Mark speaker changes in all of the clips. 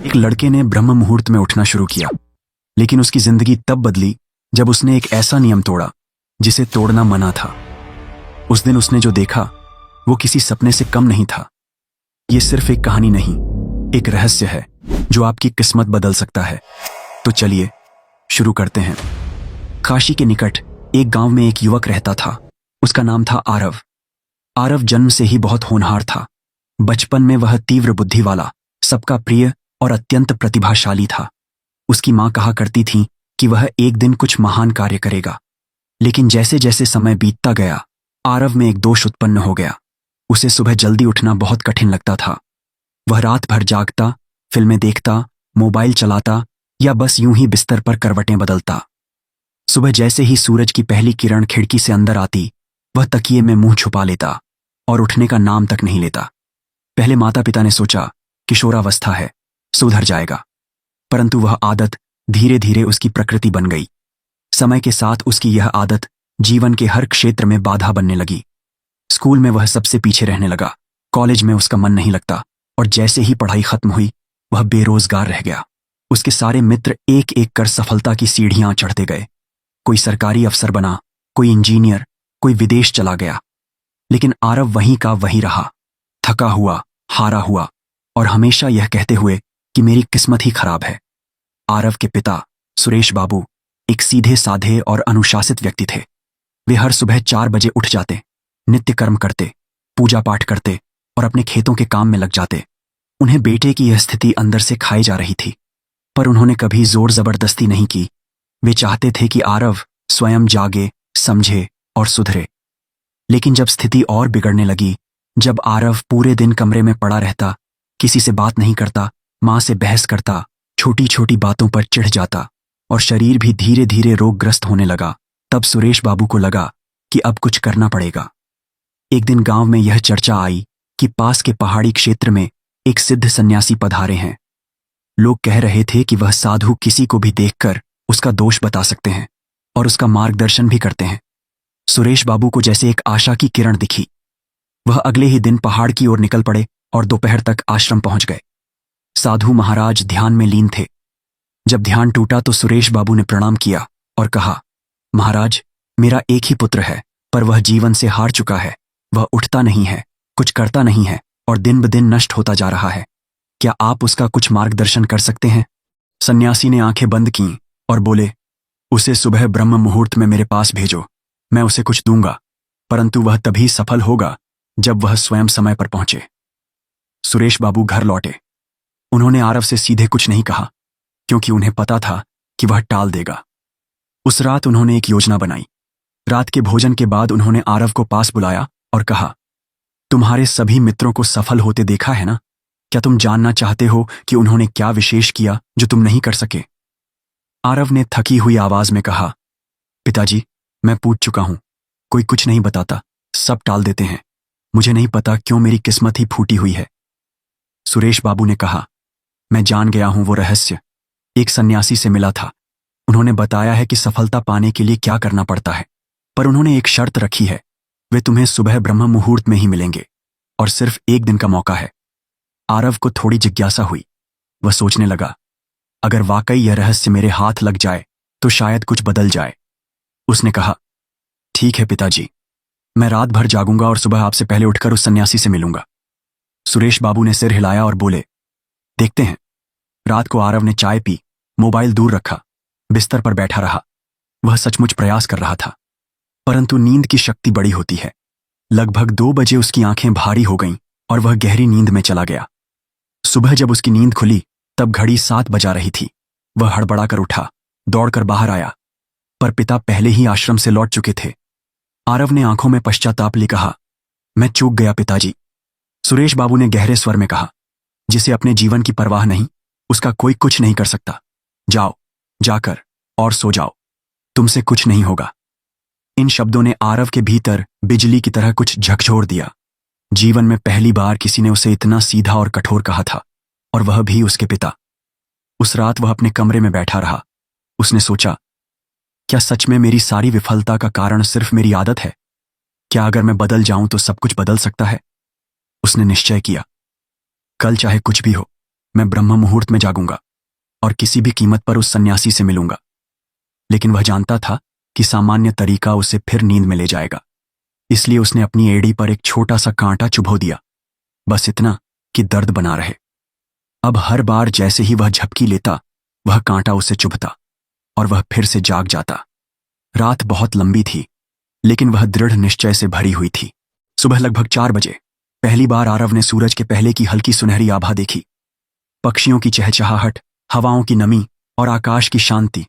Speaker 1: एक लड़के ने ब्रह्म मुहूर्त में उठना शुरू किया, लेकिन उसकी जिंदगी तब बदली जब उसने एक ऐसा नियम तोड़ा जिसे तोड़ना मना था। उस दिन उसने जो देखा वो किसी सपने से कम नहीं था। ये सिर्फ एक कहानी नहीं, एक रहस्य है जो आपकी किस्मत बदल सकता है। तो चलिए शुरू करते हैं। काशी के निकट एक गांव में एक युवक रहता था। उसका नाम था आरव। आरव जन्म से ही बहुत होनहार था। बचपन में वह तीव्र बुद्धि वाला, सबका प्रिय और अत्यंत प्रतिभाशाली था। उसकी मां कहा करती थी कि वह एक दिन कुछ महान कार्य करेगा। लेकिन जैसे जैसे समय बीतता गया, आरव में एक दोष उत्पन्न हो गया। उसे सुबह जल्दी उठना बहुत कठिन लगता था। वह रात भर जागता, फिल्में देखता, मोबाइल चलाता या बस यूं ही बिस्तर पर करवटें बदलता। सुबह जैसे ही सूरज की पहली किरण खिड़की से अंदर आती, वह तकिए में मुंह छुपा लेता और उठने का नाम तक नहीं लेता। पहले माता पिता ने सोचा किशोरावस्था है, सुधर जाएगा, परंतु वह आदत धीरे धीरे उसकी प्रकृति बन गई। समय के साथ उसकी यह आदत जीवन के हर क्षेत्र में बाधा बनने लगी। स्कूल में वह सबसे पीछे रहने लगा, कॉलेज में उसका मन नहीं लगता और जैसे ही पढ़ाई खत्म हुई वह बेरोजगार रह गया। उसके सारे मित्र एक एक कर सफलता की सीढ़ियां चढ़ते गए। कोई सरकारी अफसर बना, कोई इंजीनियर, कोई विदेश चला गया, लेकिन आरव वहीं का वहीं रहा, थका हुआ, हारा हुआ और हमेशा यह कहते हुए कि मेरी किस्मत ही खराब है। आरव के पिता सुरेश बाबू एक सीधे साधे और अनुशासित व्यक्ति थे। वे हर सुबह 4 बजे उठ जाते, नित्य कर्म करते, पूजा पाठ करते और अपने खेतों के काम में लग जाते। उन्हें बेटे की यह स्थिति अंदर से खाई जा रही थी, पर उन्होंने कभी जोर जबरदस्ती नहीं की। वे चाहते थे कि आरव स्वयं जागे, समझे और सुधरे। लेकिन जब स्थिति और बिगड़ने लगी, जब आरव पूरे दिन कमरे में पड़ा रहता, किसी से बात नहीं करता, मां से बहस करता, छोटी छोटी बातों पर चिढ़ जाता और शरीर भी धीरे धीरे रोगग्रस्त होने लगा, तब सुरेश बाबू को लगा कि अब कुछ करना पड़ेगा। एक दिन गांव में यह चर्चा आई कि पास के पहाड़ी क्षेत्र में एक सिद्ध सन्यासी पधारे हैं। लोग कह रहे थे कि वह साधु किसी को भी देखकर उसका दोष बता सकते हैं और उसका मार्गदर्शन भी करते हैं। सुरेश बाबू को जैसे एक आशा की किरण दिखी। वह अगले ही दिन पहाड़ की ओर निकल पड़े और दोपहर तक आश्रम पहुंच गए। साधु महाराज ध्यान में लीन थे। जब ध्यान टूटा तो सुरेश बाबू ने प्रणाम किया और कहा, महाराज, मेरा एक ही पुत्र है, पर वह जीवन से हार चुका है। वह उठता नहीं है, कुछ करता नहीं है और दिन ब दिन नष्ट होता जा रहा है। क्या आप उसका कुछ मार्गदर्शन कर सकते हैं? सन्यासी ने आंखें बंद कीं और बोले, उसे सुबह ब्रह्म मुहूर्त में मेरे पास भेजो, मैं उसे कुछ दूंगा, परंतु वह तभी सफल होगा जब वह स्वयं समय पर पहुंचे। सुरेश बाबू घर लौटे। उन्होंने आरव से सीधे कुछ नहीं कहा, क्योंकि उन्हें पता था कि वह टाल देगा। उस रात उन्होंने एक योजना बनाई। रात के भोजन के बाद उन्होंने आरव को पास बुलाया और कहा, तुम्हारे सभी मित्रों को सफल होते देखा है ना? क्या तुम जानना चाहते हो कि उन्होंने क्या विशेष किया जो तुम नहीं कर सके? आरव ने थकी हुई आवाज में कहा, पिताजी, मैं पूछ चुका हूं, कोई कुछ नहीं बताता, सब टाल देते हैं। मुझे नहीं पता क्यों मेरी किस्मत ही फूटी हुई है। सुरेश बाबू ने कहा, मैं जान गया हूं वो रहस्य। एक सन्यासी से मिला था। उन्होंने बताया है कि सफलता पाने के लिए क्या करना पड़ता है, पर उन्होंने एक शर्त रखी है, वे तुम्हें सुबह ब्रह्म मुहूर्त में ही मिलेंगे और सिर्फ एक दिन का मौका है। आरव को थोड़ी जिज्ञासा हुई। वह सोचने लगा, अगर वाकई यह रहस्य मेरे हाथ लग जाए तो शायद कुछ बदल जाए। उसने कहा, ठीक है पिताजी, मैं रात भर जागूंगा और सुबह आपसे पहले उठकर उस सन्यासी से मिलूंगा। सुरेश बाबू ने सिर हिलाया और बोले, देखते हैं। रात को आरव ने चाय पी, मोबाइल दूर रखा, बिस्तर पर बैठा रहा। वह सचमुच प्रयास कर रहा था, परंतु नींद की शक्ति बड़ी होती है। लगभग 2 बजे उसकी आंखें भारी हो गईं और वह गहरी नींद में चला गया। सुबह जब उसकी नींद खुली तब घड़ी 7 बजा रही थी। वह हड़बड़ा कर उठा, दौड़कर बाहर आया, पर पिता पहले ही आश्रम से लौट चुके थे। आरव ने आंखों में पश्चाताप लिए कहा, मैं चूक गया पिताजी। सुरेश बाबू ने गहरे स्वर में कहा, जिसे अपने जीवन की परवाह नहीं, उसका कोई कुछ नहीं कर सकता। जाओ, जाकर और सो जाओ, तुमसे कुछ नहीं होगा। इन शब्दों ने आरव के भीतर बिजली की तरह कुछ झकझोर दिया। जीवन में पहली बार किसी ने उसे इतना सीधा और कठोर कहा था, और वह भी उसके पिता। उस रात वह अपने कमरे में बैठा रहा। उसने सोचा, क्या सच में मेरी सारी विफलता का कारण सिर्फ मेरी आदत है? क्या अगर मैं बदल जाऊं तो सब कुछ बदल सकता है? उसने निश्चय किया, कल चाहे कुछ भी हो, मैं ब्रह्म मुहूर्त में जागूंगा और किसी भी कीमत पर उस सन्यासी से मिलूंगा। लेकिन वह जानता था कि सामान्य तरीका उसे फिर नींद में ले जाएगा, इसलिए उसने अपनी एड़ी पर एक छोटा सा कांटा चुभो दिया, बस इतना कि दर्द बना रहे। अब हर बार जैसे ही वह झपकी लेता, वह कांटा उसे चुभता और वह फिर से जाग जाता। रात बहुत लंबी थी, लेकिन वह दृढ़ निश्चय से भरी हुई थी। सुबह लगभग 4 बजे पहली बार आरव ने सूरज के पहले की हल्की सुनहरी आभा देखी। पक्षियों की चहचहाहट, हवाओं की नमी और आकाश की शांति,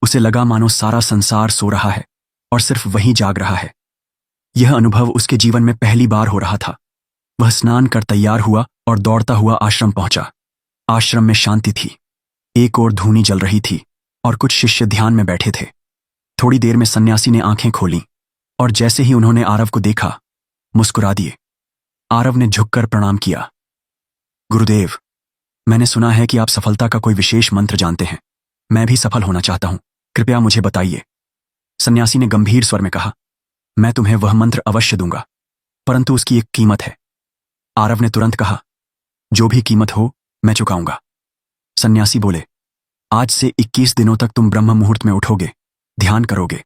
Speaker 1: उसे लगा मानो सारा संसार सो रहा है और सिर्फ वही जाग रहा है। यह अनुभव उसके जीवन में पहली बार हो रहा था। वह स्नान कर तैयार हुआ और दौड़ता हुआ आश्रम पहुंचा। आश्रम में शांति थी। एक ओर धूनी जल रही थी और कुछ शिष्य ध्यान में बैठे थे। थोड़ी देर में सन्यासी ने आंखें खोलीं और जैसे ही उन्होंने आरव को देखा, मुस्कुरा दिए। आरव ने झुककर प्रणाम किया। गुरुदेव, मैंने सुना है कि आप सफलता का कोई विशेष मंत्र जानते हैं। मैं भी सफल होना चाहता हूं, कृपया मुझे बताइए। सन्यासी ने गंभीर स्वर में कहा, मैं तुम्हें वह मंत्र अवश्य दूंगा, परंतु उसकी एक कीमत है। आरव ने तुरंत कहा, जो भी कीमत हो मैं चुकाऊंगा। सन्यासी बोले, आज से 21 दिनों तक तुम ब्रह्म मुहूर्त में उठोगे, ध्यान करोगे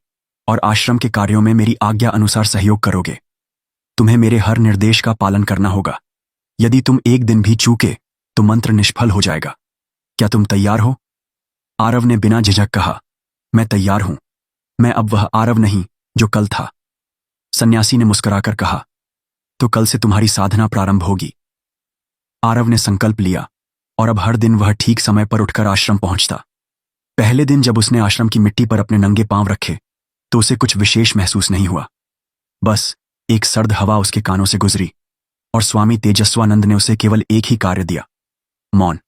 Speaker 1: और आश्रम के कार्यों में मेरी आज्ञा अनुसार सहयोग करोगे। तुम्हें मेरे हर निर्देश का पालन करना होगा। यदि तुम एक दिन भी चूके तो मंत्र निष्फल हो जाएगा। क्या तुम तैयार हो? आरव ने बिना झिझक कहा, मैं तैयार हूं। मैं अब वह आरव नहीं जो कल था। सन्यासी ने मुस्कुराकर कहा, तो कल से तुम्हारी साधना प्रारंभ होगी। आरव ने संकल्प लिया और अब हर दिन वह ठीक समय पर उठकर आश्रम पहुंचता। पहले दिन जब उसने आश्रम की मिट्टी पर अपने नंगे पांव रखे तो उसे कुछ विशेष महसूस नहीं हुआ। बस एक सर्द हवा उसके कानों से गुजरी और स्वामी तेजस्वानंद ने उसे केवल एक ही कार्य दिया, मौन।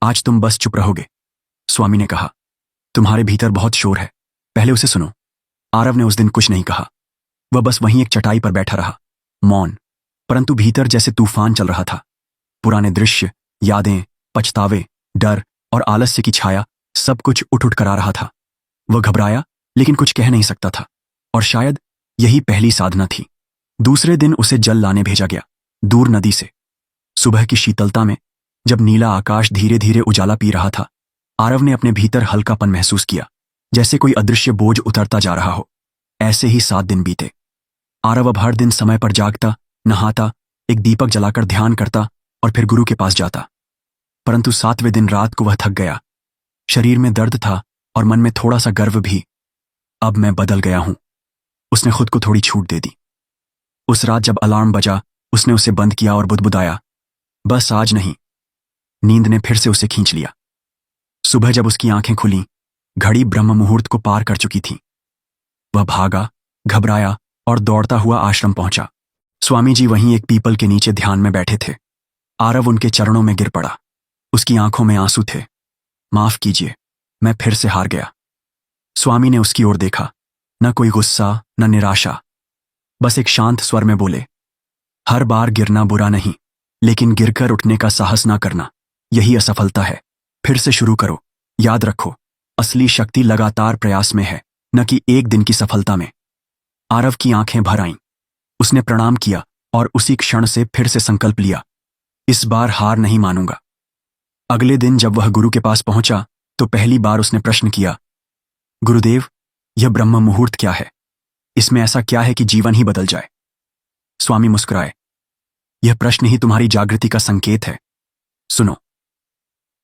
Speaker 1: आज तुम बस चुप रहोगे, स्वामी ने कहा। तुम्हारे भीतर बहुत शोर है, पहले उसे सुनो। आरव ने उस दिन कुछ नहीं कहा। वह बस वहीं एक चटाई पर बैठा रहा, मौन, परंतु भीतर जैसे तूफान चल रहा था। पुराने दृश्य, यादें, पछतावे, डर और आलस्य की छाया, सब कुछ उठ उठ कर आ रहा था। वह घबराया लेकिन कुछ कह नहीं सकता था, और शायद यही पहली साधना थी। दूसरे दिन उसे जल लाने भेजा गया, दूर नदी से। सुबह की शीतलता में जब नीला आकाश धीरे धीरे उजाला पी रहा था, आरव ने अपने भीतर हल्कापन महसूस किया, जैसे कोई अदृश्य बोझ उतरता जा रहा हो। ऐसे ही 7 दिन बीते। आरव अब हर दिन समय पर जागता, नहाता, एक दीपक जलाकर ध्यान करता और फिर गुरु के पास जाता। परंतु 7वें दिन रात को वह थक गया। शरीर में दर्द था और मन में थोड़ा सा गर्व भी। अब मैं बदल गया हूं, उसने खुद को थोड़ी छूट दे दी। उस रात जब अलार्म बजा, उसने उसे बंद किया और बुदबुदाया, बस आज नहीं। नींद ने फिर से उसे खींच लिया। सुबह जब उसकी आंखें खुलीं, घड़ी ब्रह्म मुहूर्त को पार कर चुकी थी। वह भागा, घबराया और दौड़ता हुआ आश्रम पहुंचा। स्वामी जी वहीं एक पीपल के नीचे ध्यान में बैठे थे। आरव उनके चरणों में गिर पड़ा। उसकी आंखों में आंसू थे। माफ कीजिए, मैं फिर से हार गया। स्वामी ने उसकी ओर देखा, न कोई गुस्सा, न निराशा, बस एक शांत स्वर में बोले, हर बार गिरना बुरा नहीं, लेकिन गिरकर उठने का साहस ना करना, यही असफलता है। फिर से शुरू करो। याद रखो, असली शक्ति लगातार प्रयास में है, न कि एक दिन की सफलता में। आरव की आंखें भर आईं। उसने प्रणाम किया और उसी क्षण से फिर से संकल्प लिया, इस बार हार नहीं मानूंगा। अगले दिन जब वह गुरु के पास पहुंचा तो पहली बार उसने प्रश्न किया, गुरुदेव, यह ब्रह्म मुहूर्त क्या है? इसमें ऐसा क्या है कि जीवन ही बदल जाए? स्वामी मुस्कुराए, यह प्रश्न ही तुम्हारी जागृति का संकेत है। सुनो,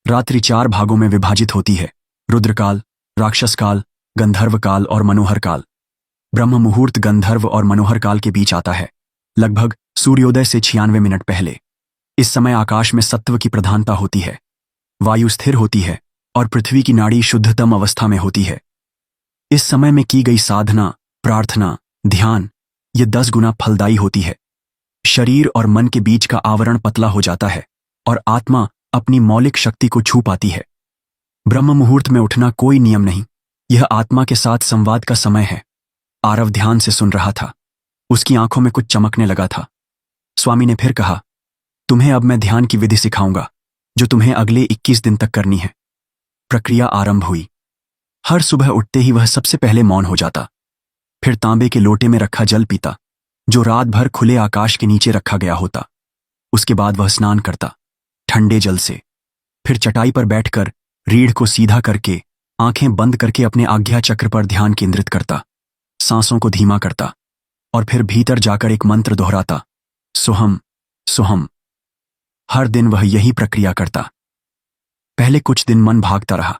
Speaker 1: रात्रि 4 भागों में विभाजित होती है, रुद्रकाल, राक्षस काल, गंधर्व काल और मनोहर काल। ब्रह्म मुहूर्त गंधर्व और मनोहर काल के बीच आता है, लगभग सूर्योदय से 96 मिनट पहले। इस समय आकाश में सत्व की प्रधानता होती है, वायु स्थिर होती है और पृथ्वी की नाड़ी शुद्धतम अवस्था में होती है। इस समय में की गई साधना, प्रार्थना, ध्यान, ये 10 गुना फलदायी होती है। शरीर और मन के बीच का आवरण पतला हो जाता है और आत्मा अपनी मौलिक शक्ति को छू पाती है। ब्रह्म मुहूर्त में उठना कोई नियम नहीं, यह आत्मा के साथ संवाद का समय है। आरव ध्यान से सुन रहा था। उसकी आंखों में कुछ चमकने लगा था। स्वामी ने फिर कहा, तुम्हें अब मैं ध्यान की विधि सिखाऊंगा, जो तुम्हें अगले 21 दिन तक करनी है। प्रक्रिया आरंभ हुई। हर सुबह उठते ही वह सबसे पहले मौन हो जाता, फिर तांबे के लोटे में रखा जल पीता, जो रात भर खुले आकाश के नीचे रखा गया होता। उसके बाद वह स्नान करता, ठंडे जल से, फिर चटाई पर बैठकर रीढ़ को सीधा करके आंखें बंद करके अपने आज्ञा चक्र पर ध्यान केंद्रित करता, सांसों को धीमा करता और फिर भीतर जाकर एक मंत्र दोहराता, सोहम सोहम। हर दिन वह यही प्रक्रिया करता। पहले कुछ दिन मन भागता रहा,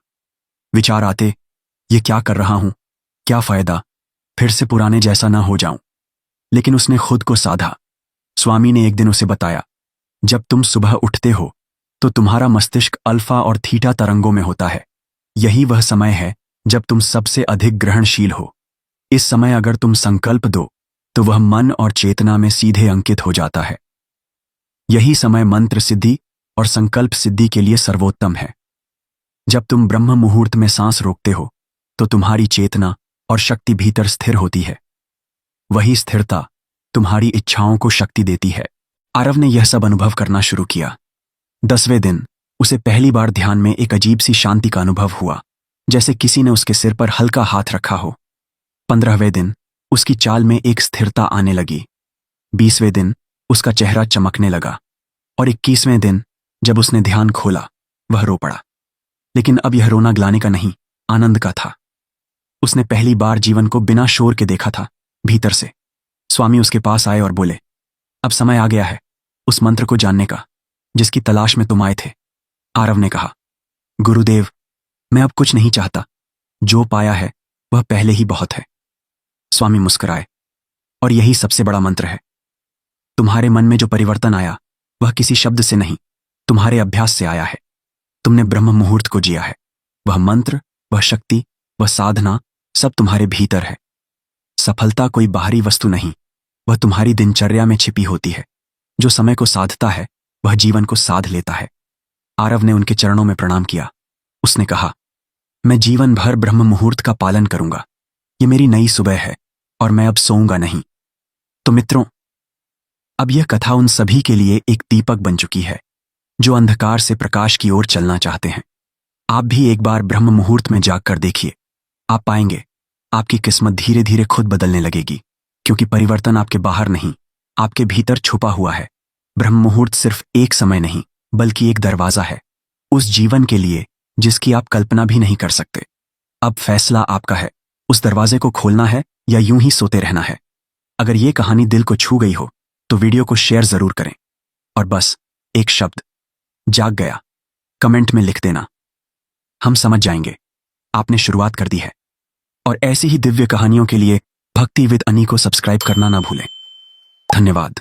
Speaker 1: विचार आते, ये क्या कर रहा हूं, क्या फायदा, फिर से पुराने जैसा ना हो जाऊं। लेकिन उसने खुद को साधा। स्वामी ने एक दिन उसे बताया, जब तुम सुबह उठते हो तो तुम्हारा मस्तिष्क अल्फा और थीटा तरंगों में होता है। यही वह समय है जब तुम सबसे अधिक ग्रहणशील हो। इस समय अगर तुम संकल्प दो तो वह मन और चेतना में सीधे अंकित हो जाता है। यही समय मंत्र सिद्धि और संकल्प सिद्धि के लिए सर्वोत्तम है। जब तुम ब्रह्म मुहूर्त में सांस रोकते हो तो तुम्हारी चेतना और शक्ति भीतर स्थिर होती है। वही स्थिरता तुम्हारी इच्छाओं को शक्ति देती है। आरव ने यह सब अनुभव करना शुरू किया। 10वें दिन उसे पहली बार ध्यान में एक अजीब सी शांति का अनुभव हुआ, जैसे किसी ने उसके सिर पर हल्का हाथ रखा हो। 15वें दिन उसकी चाल में एक स्थिरता आने लगी। 20वें दिन उसका चेहरा चमकने लगा और 21वें दिन जब उसने ध्यान खोला वह रो पड़ा। लेकिन अब यह रोना ग्लानि का नहीं, आनंद का था। उसने पहली बार जीवन को बिना शोर के देखा था, भीतर से। स्वामी उसके पास आए और बोले, अब समय आ गया है उस मंत्र को जानने का जिसकी तलाश में तुम आए थे। आरव ने कहा, गुरुदेव, मैं अब कुछ नहीं चाहता, जो पाया है वह पहले ही बहुत है। स्वामी मुस्कुराए, और यही सबसे बड़ा मंत्र है। तुम्हारे मन में जो परिवर्तन आया वह किसी शब्द से नहीं, तुम्हारे अभ्यास से आया है। तुमने ब्रह्म मुहूर्त को जिया है। वह मंत्र, वह शक्ति, वह साधना सब तुम्हारे भीतर है। सफलता कोई बाहरी वस्तु नहीं, वह तुम्हारी दिनचर्या में छिपी होती है। जो समय को साधता है वह जीवन को साध लेता है। आरव ने उनके चरणों में प्रणाम किया। उसने कहा, मैं जीवन भर ब्रह्म मुहूर्त का पालन करूंगा। ये मेरी नई सुबह है और मैं अब सोऊंगा नहीं। तो मित्रों, अब यह कथा उन सभी के लिए एक दीपक बन चुकी है जो अंधकार से प्रकाश की ओर चलना चाहते हैं। आप भी एक बार ब्रह्म मुहूर्त में जागकर देखिए। आप पाएंगे आपकी किस्मत धीरे धीरे खुद बदलने लगेगी, क्योंकि परिवर्तन आपके बाहर नहीं, आपके भीतर छुपा हुआ है। ब्रह्म मुहूर्त सिर्फ एक समय नहीं, बल्कि एक दरवाजा है उस जीवन के लिए जिसकी आप कल्पना भी नहीं कर सकते। अब फैसला आपका है, उस दरवाजे को खोलना है या यूं ही सोते रहना है। अगर ये कहानी दिल को छू गई हो तो वीडियो को शेयर जरूर करें और बस एक शब्द, जाग गया, कमेंट में लिख देना। हम समझ जाएंगे आपने शुरुआत कर दी है। और ऐसी ही दिव्य कहानियों के लिए भक्ति विद अनी को सब्सक्राइब करना ना भूलें। धन्यवाद।